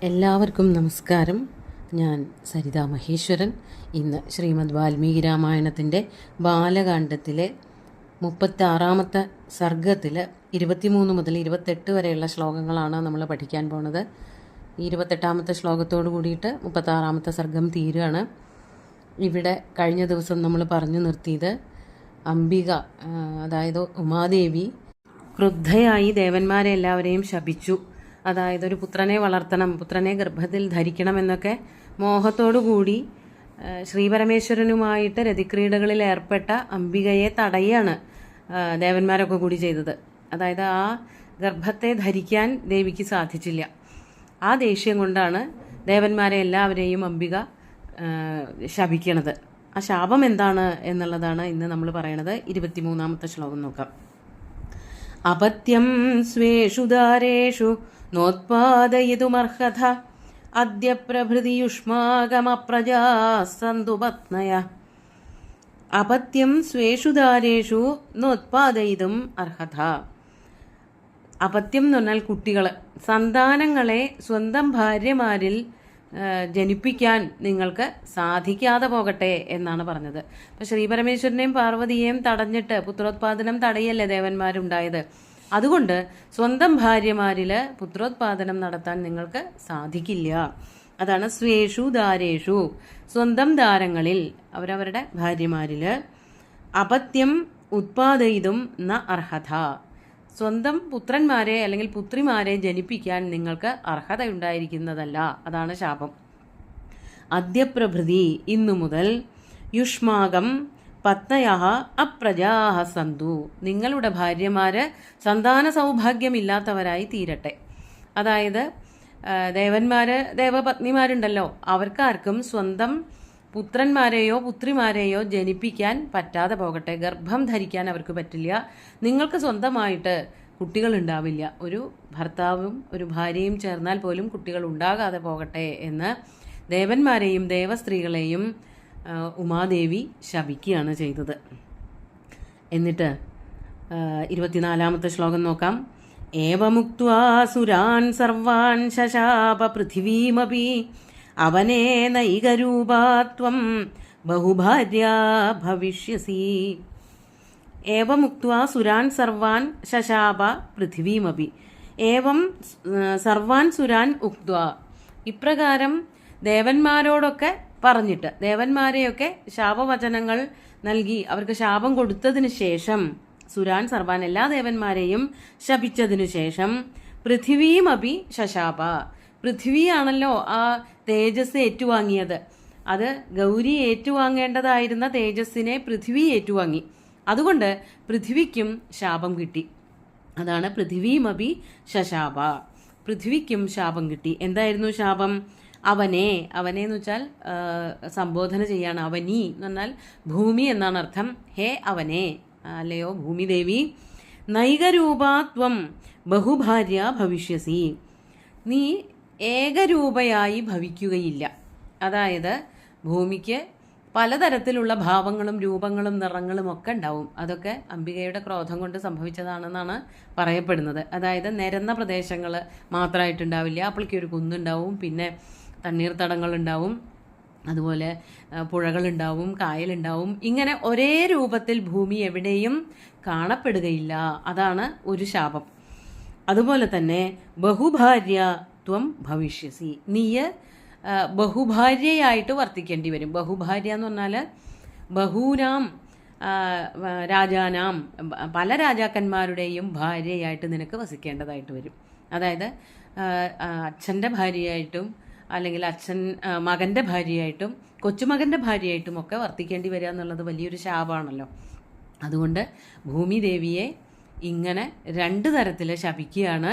എല്ലാവർക്കും നമസ്കാരം. ഞാൻ സരിത മഹേശ്വരൻ. ഇന്ന് ശ്രീമദ് വാൽമീകി രാമായണത്തിൻ്റെ ബാലകാണ്ഡത്തിലെ 36-ാമത്തെ സർഗത്തിൽ 23 മുതൽ 28 വരെയുള്ള ശ്ലോകങ്ങളാണ് നമ്മൾ പഠിക്കാൻ പോണത്. 28-ാമത്തെ ശ്ലോകത്തോട് കൂടിയിട്ട് 36-ാമത്തെ സർഗം തീരുകയാണ്. ഇവിടെ കഴിഞ്ഞ ദിവസം നമ്മൾ പറഞ്ഞു നിർത്തിയത് അംബിക, അതായത് ഉമാദേവി ക്രുദ്ധയായി ദേവന്മാരെ എല്ലാവരെയും ശപിച്ചു. അതായത് ഒരു പുത്രനെ വളർത്തണം, പുത്രനെ ഗർഭത്തിൽ ധരിക്കണം എന്നൊക്കെ മോഹത്തോടുകൂടി ശ്രീപരമേശ്വരനുമായിട്ട് രതിക്രീഡകളിൽ ഏർപ്പെട്ട അംബികയെ തടയാണ് ദേവന്മാരൊക്കെ കൂടി ചെയ്തത്. അതായത് ആ ഗർഭത്തെ ധരിക്കാൻ ദേവിക്ക് സാധിച്ചില്ല. ആ ദേഷ്യം കൊണ്ടാണ് ദേവന്മാരെ എല്ലാവരെയും അംബിക ശപിക്കണത്. ആ ശാപം എന്താണ് എന്നുള്ളതാണ് ഇന്ന് നമ്മൾ പറയണത്. 23-ാമത്തെ ശ്ലോകം നോക്കാം. അപത്യം സ്വേഷു ദാരേഷു നോത്പാദയിതുമർഹത അദ്യ പ്രഭൃതിയുഷ്മാകമപ്രജാ സന്തു പത്നയ. അപത്യം സ്വേഷു ദാരേഷു നോത്പാദയിതും അർഹത. അപത്യം എന്ന് പറഞ്ഞാൽ കുട്ടികൾ, സന്താനങ്ങളെ സ്വന്തം ഭാര്യമാരിൽ ജനിപ്പിക്കാൻ നിങ്ങൾക്ക് സാധിക്കാതെ പോകട്ടെ എന്നാണ് പറഞ്ഞത്. അപ്പം ശ്രീപരമേശ്വരനെയും പാർവതിയെയും തടഞ്ഞിട്ട് പുത്രോത്പാദനം തടയല്ലേ ദേവന്മാരുണ്ടായത്. അതുകൊണ്ട് സ്വന്തം ഭാര്യമാരിൽ പുത്രോത്പാദനം നടത്താൻ നിങ്ങൾക്ക് സാധിക്കില്ല. അതാണ് സ്വേഷു ദാരേഷു, സ്വന്തം ദാരങ്ങളിൽ അവരവരുടെ ഭാര്യമാരിൽ. അപത്യം ഉത്പാദയിതും ന അർഹത, സ്വന്തം പുത്രന്മാരെ അല്ലെങ്കിൽ പുത്രിമാരെ ജനിപ്പിക്കാൻ നിങ്ങൾക്ക് അർഹതയുണ്ടായിരിക്കുന്നതല്ല. അതാണ് ശാപം. അദ്യപ്രഭൃതി, ഇന്നു മുതൽ, യുഷ്മാകം പത്നയഃ അപ്രജാഹ സന്തു, നിങ്ങളുടെ ഭാര്യമാര് സന്താന സൗഭാഗ്യമില്ലാത്തവരായി തീരട്ടെ. അതായത് ദേവന്മാര് ദേവപത്നിമാരുണ്ടല്ലോ, അവർക്കാർക്കും സ്വന്തം പുത്രന്മാരെയോ പുത്രിമാരെയോ ജനിപ്പിക്കാൻ പറ്റാതെ പോകട്ടെ. ഗർഭം ധരിക്കാൻ അവർക്ക് പറ്റില്ല. നിങ്ങൾക്ക് സ്വന്തമായിട്ട് കുട്ടികൾ ഉണ്ടാവില്ല. ഒരു ഭർത്താവും ഒരു ഭാര്യയും ചേർന്നാൽ പോലും കുട്ടികൾ ഉണ്ടാകാതെ പോകട്ടെ എന്ന് ദേവന്മാരെയും ദേവസ്ത്രീകളെയും ഉമാദേവി ശപിക്കുകയാണ് ചെയ്തത്. എന്നിട്ട് 24-ാമത്തെ ശ്ലോകം നോക്കാം. ഏവമുക്ത്വാ സുരാൻ സർവാൻ ശശാപ പൃഥിവീമപി അവനേ നൈകരൂപാത്വം ബഹുഭാര്യാ ഭവിഷ്യസി. ഏവമുക്ത്വാ സുരാൻ സർവാൻ ശശാപ പൃഥിവീമപി. ഏവം സർവാൻ സുരാൻ ഉക്ത്വാ, ഇപ്രകാരം ദേവന്മാരോടൊക്കെ പറഞ്ഞിട്ട്, ദേവന്മാരെയൊക്കെ ശാപവചനങ്ങൾ നൽകി അവർക്ക് ശാപം കൊടുത്തതിന് ശേഷം, സുരാൻ സർവാൻ എല്ലാ ദേവന്മാരെയും ശപിച്ചതിനു ശേഷം, പൃഥിവീമപി ശശാപ, പൃഥ്വിയാണല്ലോ ആ തേജസ് ഏറ്റുവാങ്ങിയത്. അത് ഗൗരി ഏറ്റുവാങ്ങേണ്ടതായിരുന്ന തേജസ്സിനെ പൃഥ്വി ഏറ്റുവാങ്ങി. അതുകൊണ്ട് പൃഥ്വിക്കും ശാപം കിട്ടി. അതാണ് പൃഥിവീമപി ശശാപ, പൃഥ്വിക്കും ശാപം കിട്ടി. എന്തായിരുന്നു ശാപം? അവനെ, അവനെ എന്ന് വെച്ചാൽ സംബോധന ചെയ്യാണ്. അവനി എന്ന് പറഞ്ഞാൽ ഭൂമി എന്നാണ് അർത്ഥം. ഹേ അവനെ, അല്ലയോ ഭൂമിദേവി, നൈകരൂപാത്വം ബഹുഭാര്യ ഭവിഷ്യസി, നീ ഏകരൂപയായി ഭവിക്കുകയില്ല. അതായത് ഭൂമിക്ക് പലതരത്തിലുള്ള ഭാവങ്ങളും രൂപങ്ങളും നിറങ്ങളും ഒക്കെ ഉണ്ടാവും. അതൊക്കെ അംബികയുടെ ക്രോധം കൊണ്ട് സംഭവിച്ചതാണെന്നാണ് പറയപ്പെടുന്നത്. അതായത് നിരന്ന പ്രദേശങ്ങൾ മാത്രമായിട്ടുണ്ടാവില്ല. അപ്പോഴേക്കും ഒരു കുന്നുണ്ടാവും, പിന്നെ തണ്ണീർത്തടങ്ങളുണ്ടാവും, അതുപോലെ പുഴകളുണ്ടാവും, കായലുണ്ടാവും. ഇങ്ങനെ ഒരേ രൂപത്തിൽ ഭൂമി എവിടെയും കാണപ്പെടുകയില്ല. അതാണ് ഒരു ശാപം. അതുപോലെ തന്നെ ബഹുഭാര്യത്വം ഭവിഷ്യസി, നീ ബഹുഭാര്യയായിട്ട് വർത്തിക്കേണ്ടി വരും. ബഹുഭാര്യ എന്ന് പറഞ്ഞാൽ ബഹൂനാം രാജാനാം, പല രാജാക്കന്മാരുടെയും ഭാര്യയായിട്ട് നിനക്ക് വസിക്കേണ്ടതായിട്ട് വരും. അതായത് അച്ഛൻ്റെ ഭാര്യയായിട്ടും അല്ലെങ്കിൽ മകൻ്റെ ഭാര്യയായിട്ടും കൊച്ചുമകൻ്റെ ഭാര്യയായിട്ടും ഒക്കെ വർത്തിക്കേണ്ടി വരിക എന്നുള്ളത് വലിയൊരു ശാപമാണല്ലോ. അതുകൊണ്ട് ഭൂമിദേവിയെ ഇങ്ങനെ 2 തരത്തിൽ ശപിക്കുകയാണ്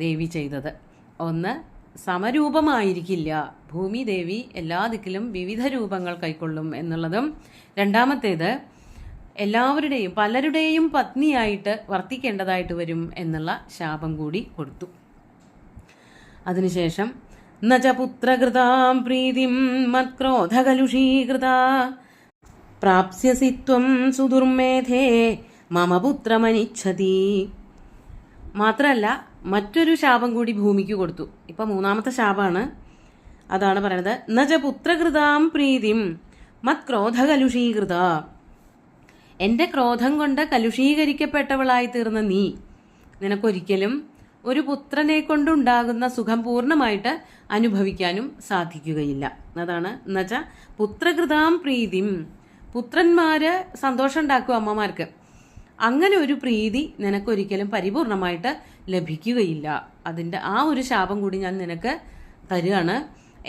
ദേവി ചെയ്തത്. ഒന്ന്, സമരൂപമായിരിക്കില്ല, ഭൂമിദേവി എല്ലാ ദിക്കിലും വിവിധ രൂപങ്ങൾ കൈക്കൊള്ളും എന്നുള്ളതും. രണ്ടാമത്തേത്, എല്ലാവരുടെയും പലരുടെയും പത്നിയായിട്ട് വർത്തിക്കേണ്ടതായിട്ട് വരും എന്നുള്ള ശാപം കൂടി കൊടുത്തു. അതിനുശേഷം നച പുത്രകൃതാം പ്രീതിം മത്ക്രോധകലുഷീകൃത പ്രാപ്സ്യസി ത്വം സുദുർമേധേ മമ പുത്രമനിച്ഛതി. മാത്രമല്ല മറ്റൊരു ശാപം കൂടി ഭൂമിക്ക് കൊടുത്തു. ഇപ്പം മൂന്നാമത്തെ ശാപമാണ്. അതാണ് പറയണത്, നജ പുത്രകൃതാം പ്രീതിം മത് ക്രോധകലുഷീകൃത. എൻ്റെ ക്രോധം കൊണ്ട് കലുഷീകരിക്കപ്പെട്ടവളായി തീർന്ന നീ, നിനക്കൊരിക്കലും ഒരു പുത്രനെ കൊണ്ടുണ്ടാകുന്ന സുഖം പൂർണ്ണമായിട്ട് അനുഭവിക്കാനും സാധിക്കുകയില്ല. അതാണ് നജ പുത്രകൃതാം പ്രീതിം. പുത്രന്മാര് സന്തോഷം ഉണ്ടാക്കും അമ്മമാർക്ക്. അങ്ങനെ ഒരു പ്രീതി നിനക്കൊരിക്കലും പരിപൂർണമായിട്ട് ലഭിക്കുകയില്ല. അതിൻ്റെ ആ ഒരു ശാപം കൂടി ഞാൻ നിനക്ക് തരുകയാണ്.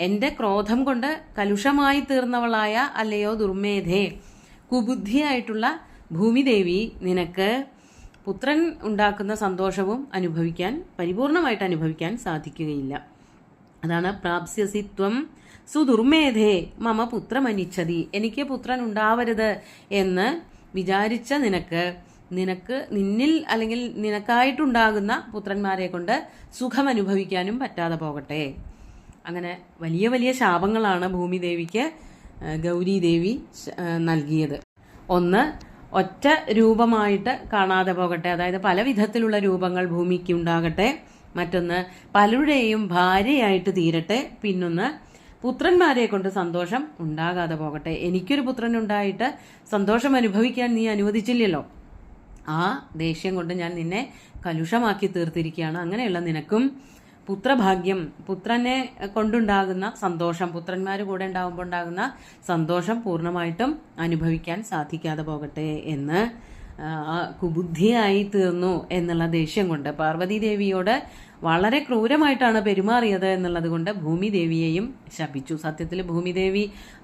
എൻ്റെ ക്രോധം കൊണ്ട് കലുഷമായി തീർന്നവളായ അല്ലയോ ദുർമേധേ, കുബുദ്ധിയായിട്ടുള്ള ഭൂമിദേവി, നിനക്ക് പുത്രൻ ഉണ്ടാക്കുന്ന സന്തോഷവും പരിപൂർണമായിട്ട് അനുഭവിക്കാൻ സാധിക്കുകയില്ല. അതാണ് പ്രാപ്സ്യസിത്വം സുദുർമേധേ മമ പുത്രമനിച്ഛതി. എനിക്ക് പുത്രൻ ഉണ്ടാവരുത് എന്ന് വിചാരിച്ച നിന്നിൽ അല്ലെങ്കിൽ നിനക്കായിട്ടുണ്ടാകുന്ന പുത്രന്മാരെ കൊണ്ട് സുഖം അനുഭവിക്കാനും പറ്റാതെ പോകട്ടെ. അങ്ങനെ വലിയ വലിയ ശാപങ്ങളാണ് ഭൂമിദേവിക്ക് ഗൗരീദേവി നൽകിയത്. ഒന്ന്, ഒറ്റ രൂപമായിട്ട് കാണാതെ പോകട്ടെ, അതായത് പല വിധത്തിലുള്ള രൂപങ്ങൾ ഭൂമിക്ക് ഉണ്ടാകട്ടെ. മറ്റൊന്ന്, പലരുടെയും ഭാര്യയായിട്ട് തീരട്ടെ. പിന്നൊന്ന്, പുത്രന്മാരെ കൊണ്ട് സന്തോഷം ഉണ്ടാകാതെ പോകട്ടെ. എനിക്കൊരു പുത്രൻ ഉണ്ടായിട്ട് സന്തോഷം അനുഭവിക്കാൻ നീ അനുവദിച്ചില്ലല്ലോ. ആ ദേഷ്യം കൊണ്ട് ഞാൻ നിന്നെ കലുഷമാക്കി തീർത്തിരിക്കുകയാണ്. അങ്ങനെയുള്ള നിനക്കും പുത്രഭാഗ്യം, പുത്രനെ കൊണ്ടുണ്ടാകുന്ന സന്തോഷം, പുത്രന്മാർ കൂടെ ഉണ്ടാകുമ്പോൾ ഉണ്ടാകുന്ന സന്തോഷം പൂർണ്ണമായിട്ടും അനുഭവിക്കാൻ സാധിക്കാതെ പോകട്ടെ എന്ന് കുബുദ്ധിയായി തീർന്നു എന്നുള്ള ദേഷ്യം കൊണ്ട് പാർവതീദേവിയോട് വളരെ ക്രൂരമായിട്ടാണ് പെരുമാറിയത് എന്നുള്ളത് കൊണ്ട് ഭൂമിദേവിയെയും ശപിച്ചു. സത്യത്തിൽ ഭൂമിദേവി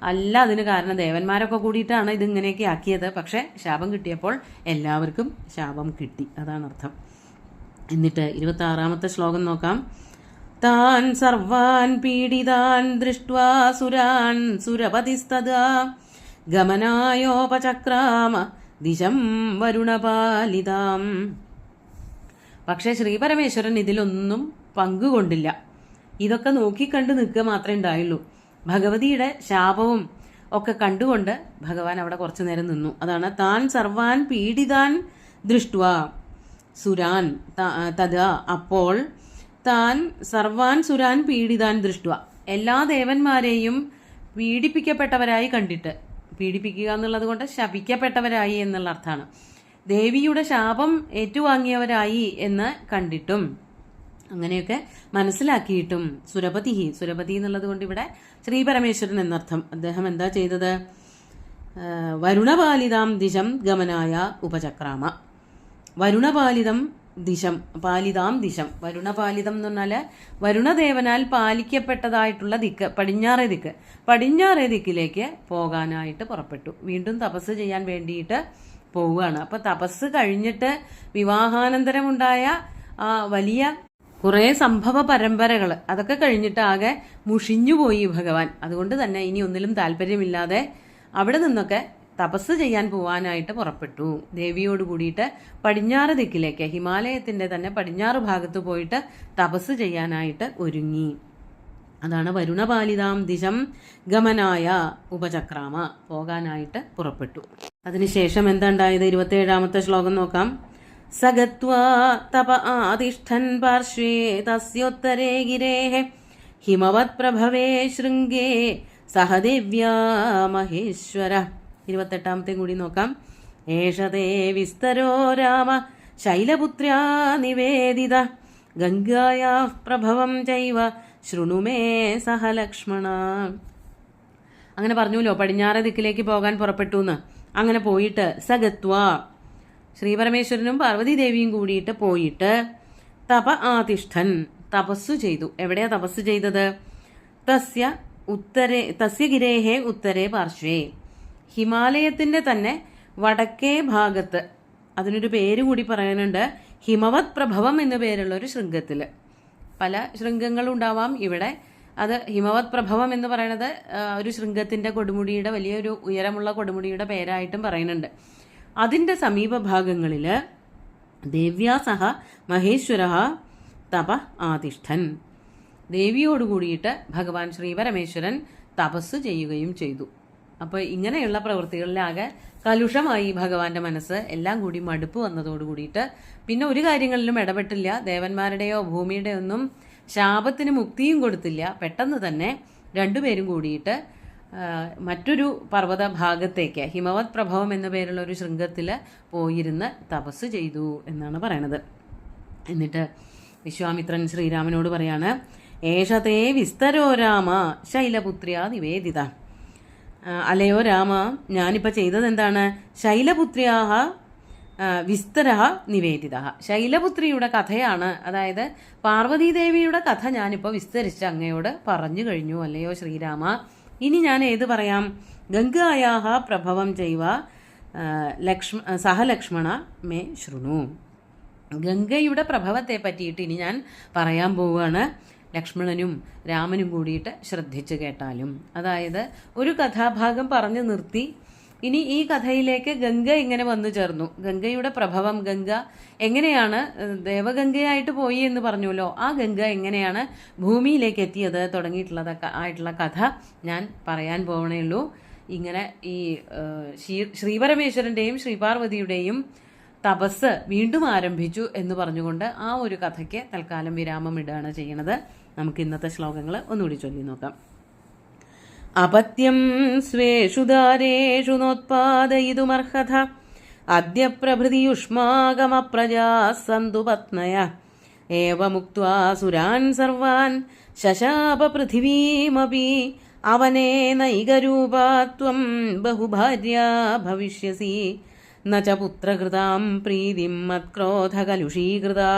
അല്ല അതിന് കാരണം, ദേവന്മാരൊക്കെ കൂടിയിട്ടാണ് ഇതിങ്ങനെയൊക്കെ ആക്കിയത്. പക്ഷെ ശാപം കിട്ടിയപ്പോൾ എല്ലാവർക്കും ശാപം കിട്ടി, അതാണ് അർത്ഥം. എന്നിട്ട് 26-ാമത്തെ ശ്ലോകം നോക്കാം. താൻ സർവാൻ പീഡിതാൻ ദൃഷ്ട്വാ സുരാൻ സുരപതിസ്തദാ ഗമനായോപചക്രാമ ദിശം വരുണപാലിതാം. പക്ഷേ ശ്രീപരമേശ്വരൻ ഇതിലൊന്നും പങ്കുകൊണ്ടില്ല. ഇതൊക്കെ നോക്കിക്കണ്ട് നിൽക്കുക മാത്രമേ ഉണ്ടായുള്ളൂ. ഭഗവതിയുടെ ശാപവും ഒക്കെ കണ്ടുകൊണ്ട് ഭഗവാൻ അവിടെ കുറച്ചു നേരം നിന്നു. അതാണ് താൻ സർവാൻ പീഡിതാൻ ദൃഷ്ട്വാ സുരാൻ തഥാ. അപ്പോൾ താൻ സർവാൻ സുരാൻ പീഡിതാൻ ദൃഷ്ട്വാ, എല്ലാ ദേവന്മാരെയും പീഡിപ്പിക്കപ്പെട്ടവരായി കണ്ടിട്ട്, പീഡിപ്പിക്കുക എന്നുള്ളത് കൊണ്ട് ശപിക്കപ്പെട്ടവരായി എന്നുള്ള അർത്ഥമാണ്. ദേവിയുടെ ശാപം ഏറ്റുവാങ്ങിയവരായി എന്ന് കണ്ടിട്ടും അങ്ങനെയൊക്കെ മനസ്സിലാക്കിയിട്ടും സുരപതി എന്നുള്ളത് കൊണ്ട് ഇവിടെ ശ്രീപരമേശ്വരൻ എന്നർത്ഥം. അദ്ദേഹം എന്താ ചെയ്തത്? വരുണപാലിതാം ദിശം ഗമനായ ഉപചക്രാമ. വരുണപാലിതം ദിശം, പാലിതാം ദിശം. വരുണപാലിതം എന്ന് പറഞ്ഞാൽ വരുണദേവനാൽ പാലിക്കപ്പെട്ടതായിട്ടുള്ള ദിക്ക്, പടിഞ്ഞാറേ ദിക്കിലേക്ക് പോകാനായിട്ട് പുറപ്പെട്ടു. വീണ്ടും തപസ് ചെയ്യാൻ വേണ്ടിയിട്ട് പോവുകയാണ്. അപ്പൊ തപസ് കഴിഞ്ഞിട്ട് വിവാഹാനന്തരമുണ്ടായ വലിയ കുറേ സംഭവ പരമ്പരകൾ അതൊക്കെ കഴിഞ്ഞിട്ട് ആകെ മുഷിഞ്ഞുപോയി ഭഗവാൻ. അതുകൊണ്ട് തന്നെ ഇനി ഒന്നിലും താല്പര്യമില്ലാതെ അവിടെ നിന്നൊക്കെ തപസ് ചെയ്യാൻ പോവാനായിട്ട് പുറപ്പെട്ടു. ദേവിയോട് കൂടിയിട്ട് പടിഞ്ഞാറ് ദിക്കിലേക്ക്, ഹിമാലയത്തിന്റെ തന്നെ പടിഞ്ഞാറ് ഭാഗത്ത് പോയിട്ട് തപസ് ചെയ്യാനായിട്ട് ഒരുങ്ങി. അതാണ് വരുണപാലിതാം ദിശം ഗമനായ ഉപചക്രാമ, പോകാനായിട്ട് പുറപ്പെട്ടു. അതിനുശേഷം എന്താ ഉണ്ടായത്? 27-ാമത്തെ ശ്ലോകം നോക്കാം. സഗത്വാ തപ ആതിഷ്ഠൻ പാർശ്വേ തസ്യോത്തരേ ഗിരേഃ ഹിമവത് പ്രഭവേ ശൃംഗേ സഹദേവ്യാ മഹേശ്വര. 28-ാമത്തെ കൂടി നോക്കാം. ഏഷതേ വിസ്തരോ രാമ ശൈലപുത്ര്യാ നിവേദിത ഗംഗായാ പ്രഭവം ചൈവ ശൃണുമേ സഹലക്ഷ്മണ. അങ്ങനെ പറഞ്ഞുല്ലോ, പടിഞ്ഞാറ് ദിക്കിലേക്ക് പോകാൻ പുറപ്പെട്ടു എന്ന്. അങ്ങനെ പോയിട്ട് സഗത്വ, ശ്രീപരമേശ്വരനും പാർവതീദേവിയും കൂടിയിട്ട് പോയിട്ട് തപ ആതിഷ്ഠൻ, തപസ്സു ചെയ്തു. എവിടെയാ തപസ് ചെയ്തത്? തസ്യ ഗിരേഹേ ഉത്തരേ പാർശ്വേ, ഹിമാലയത്തിന്റെ തന്നെ വടക്കേ ഭാഗത്ത്. അതിനൊരു പേര് കൂടി പറയാനുണ്ട്, ഹിമവത് പ്രഭവം എന്നു പേരുള്ള ഒരു ശൃംഗത്തില്. പല ശൃംഗങ്ങളുണ്ടാവാം ഇവിടെ. അത് ഹിമവത് പ്രഭവം എന്ന് പറയുന്നത് ഒരു ശൃംഗത്തിന്റെ കൊടുമുടിയുടെ, വലിയൊരു ഉയരമുള്ള കൊടുമുടിയുടെ പേരായിട്ടും പറയുന്നുണ്ട്. അതിന്റെ സമീപഭാഗങ്ങളില് ദേവ്യാ സഹ മഹേശ്വര തപ ആതിഷ്ഠൻ, ദേവിയോട് കൂടിയിട്ട് ഭഗവാൻ ശ്രീപരമേശ്വരൻ തപസ് ചെയ്യുകയും ചെയ്തു. അപ്പോൾ ഇങ്ങനെയുള്ള പ്രവൃത്തികളിലാകെ കലുഷമായി ഭഗവാന്റെ മനസ്സ്. എല്ലാം കൂടി മടുപ്പ് വന്നതോട് കൂടിയിട്ട് പിന്നെ ഒരു കാര്യങ്ങളിലും ഇടപെട്ടില്ല. ദേവന്മാരുടെയോ ഭൂമിയുടെയോ ഒന്നും ശാപത്തിന് മുക്തിയും കൊടുത്തില്ല. പെട്ടെന്ന് തന്നെ രണ്ടുപേരും കൂടിയിട്ട് മറ്റൊരു പർവ്വത ഭാഗത്തേക്ക്, ഹിമവത് പ്രഭവം എന്ന പേരുള്ള ഒരു ശൃംഗത്തിൽ പോയിരുന്ന് തപസ് ചെയ്തു എന്നാണ് പറയണത്. എന്നിട്ട് വിശ്വാമിത്രൻ ശ്രീരാമനോട് പറയാണ്, ഏഷതേ വിസ്തരോ രാമ ശൈലപുത്രിയ നിവേദിത. അലയോ രാമ, ഞാനിപ്പോൾ ചെയ്തത് എന്താണ്? ശൈലപുത്രിയാഹ വിസ്തര നിവേദിത. ശൈലപുത്രിയുടെ കഥയാണ്, അതായത് പാർവതീദേവിയുടെ കഥ ഞാനിപ്പോൾ വിസ്തരിച്ച് അങ്ങയോട് പറഞ്ഞു കഴിഞ്ഞു അല്ലയോ ശ്രീരാമ. ഇനി ഞാൻ ഏത് പറയാം? ഗംഗായാഹ പ്രഭവം ചെയ്വ സഹലക്ഷ്മണ മേ ശൃണു. ഗംഗയുടെ പ്രഭവത്തെ പറ്റിയിട്ട് ഇനി ഞാൻ പറയാൻ പോവുകയാണ്. ലക്ഷ്മണനും രാമനും കൂടിയിട്ട് ശ്രദ്ധിച്ചു കേട്ടാലും. അതായത് ഒരു കഥാഭാഗം പറഞ്ഞു നിർത്തി ഇനി ഈ കഥയിലേക്ക് ഗംഗ ഇങ്ങനെ വന്നു ചേർന്നു. ഗംഗയുടെ പ്രഭവം, ഗംഗ എങ്ങനെയാണ് ദേവഗംഗയായിട്ട് പോയി എന്ന് പറഞ്ഞല്ലോ, ആ ഗംഗ എങ്ങനെയാണ് ഭൂമിയിലേക്ക് എത്തിയത് ആയിട്ടുള്ള കഥ ഞാൻ പറയാൻ പോകണേ ഉള്ളൂ. ഇങ്ങനെ ഈ ശ്രീപരമേശ്വരൻ്റെയും ശ്രീപാർവതിയുടെയും തപസ് വീണ്ടും ആരംഭിച്ചു എന്ന് പറഞ്ഞുകൊണ്ട് ആ ഒരു കഥയ്ക്ക് തൽക്കാലം വിരാമം ഇടുകയാണ് ചെയ്യണത്. നമുക്ക് ഇന്നത്തെ ശ്ലോകങ്ങൾ ഒന്നുകൂടി ചൊല്ലി നോക്കാം. അപത്യം സ്വേഷു ദാരേഷു നോത്പാദയിതുമർഹത അദ്യ പ്രഭൃതിയുഷ്മാകമപ്രജാ സന്തു പത്നയ ഏവമുക്ത്വാ സുരാൻ സർവാൻ ശശാപ പൃഥിവീമപി അവനേ നൈകരൂപാ ത്വം ബഹുഭാര്യാ ഭവിഷ്യസി ന ച പുത്രകൃതാം പ്രീതിം മത്ക്രോധകലുഷീകൃതാ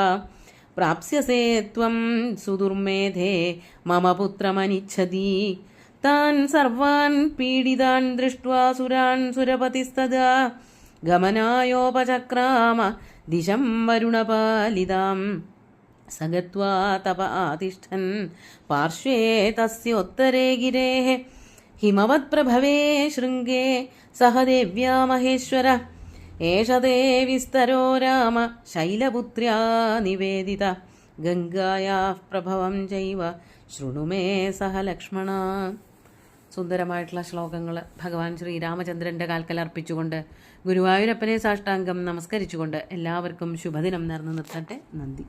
പ്രാപ്സ്യസേ ത്വം സുദുർമേധേ മമ പുത്രമനിച്ഛതി. താൻ സർവാൻ പീഡിതാൻ ദൃഷ്ട്വാ സുരാൻ സുരപതിസ്തദാ ഗമനായോപചക്രാമ ദിശം വരുണപാലിതാം. സഗത്വാ തപ ആതിഷ്ഠൻ പാർശ്വേ തസ്യോത്തരേ ഗിരേഃ ഹിമവത് പ്രഭവേ ശൃംഗേ സഹ ദേവ്യാ മഹേശ്വര. ഏഷതേ വിസ്തരോ രാമ ശൈലപുത്ര്യാ നിവേദിത ഗംഗായാഃ പ്രഭവം ചൈവ ശൃണുമേ സഹ ലക്ഷ്മണ. സുന്ദരമായിട്ടുള്ള ശ്ലോകങ്ങൾ ഭഗവാൻ ശ്രീരാമചന്ദ്രൻ്റെ കാൽക്കൽ അർപ്പിച്ചുകൊണ്ട് ഗുരുവായൂരപ്പനെ സാഷ്ടാംഗം നമസ്കരിച്ചുകൊണ്ട് എല്ലാവർക്കും ശുഭദിനം നേർന്നു നിർത്തട്ടെ. നന്ദി.